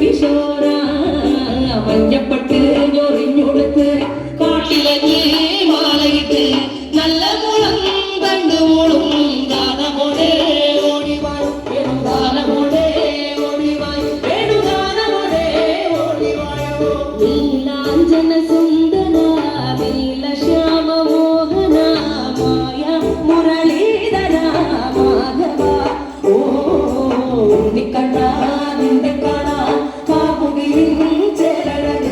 കിശോര മഞ്ഞപ്പെട്ട് ഞൊറിഞ്ഞുടുത്ത് കാട്ടിലഞ്ഞി മാലയിട്ട് നല്ല മുളം കണ്ടുമോളും ഗാനമോടെ ഓടിവായും ഗാനമോടെ ഓടിവായും ഗാനമോടെ ഓടിവായോ നീലാഞ്ജന സുന്ദര നീലശ്യാമ മോഹന മായ മുരളീധര മാധവ ഓ ഉണ്ണിക്കണ്ണ നിന്റെ കാണാ കാമുകിയും ചേരഴക്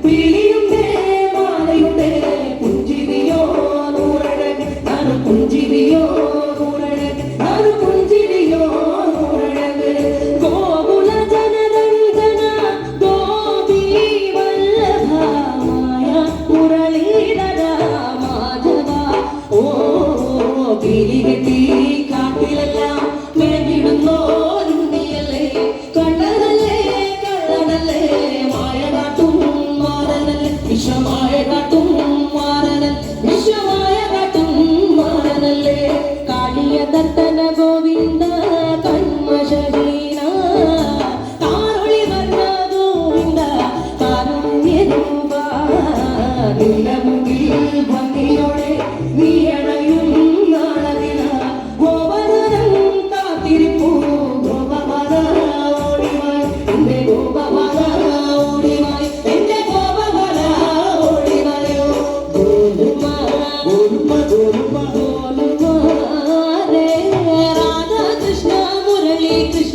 പിളിയുണ്ടേ മാലയുണ്ടേ പുഞ്ചിരിയോ നൂറഴക് നറു പുഞ്ചിരിയോ നൂറഴക് നറു പുഞ്ചിരിയോ നൂറഴക് ഗോകുല ജനരഞ്ജന ഗോപി വല്ലഭമായ മുരളീധര മാധവ ഓ കിരികെട്ടി കാട്ടിലെല്ലാം മേഞ്ഞിടുന്നോരുണ്ണിയല്ലേ കണ്ണനല്ലേ കള്ളനല്ലേ മായ കാട്ടും മാറനല്ലേ വിശ്വമായ കാട്ടും മാറനൽ വിശ്വമായ കാട്ടും മാറനല്ലേ കാളിയ ദത്തന ഗോവിന്ദ കൺമശഹീന കാരുളി വർണ്ണ ഗോവിന്ദ കാരുണ്യരൂപ നിന്റെ മുമ്പിൽ ഭംഗിയോടെ നീ അണയും നാളതിന ഗോപവനം കാത്തിരിപ്പൂ ഗോപവന ഓടിവായ് എന്റെ ഗോപവന ഓടിവായ് എന്റെ ഗോപവന ഓടിവായോ ഗോലുമ ഗോലുമ ഗോലുമ ഗോലുമ രേ രാധാകൃഷ്ണ മുരളീകൃഷ്ണ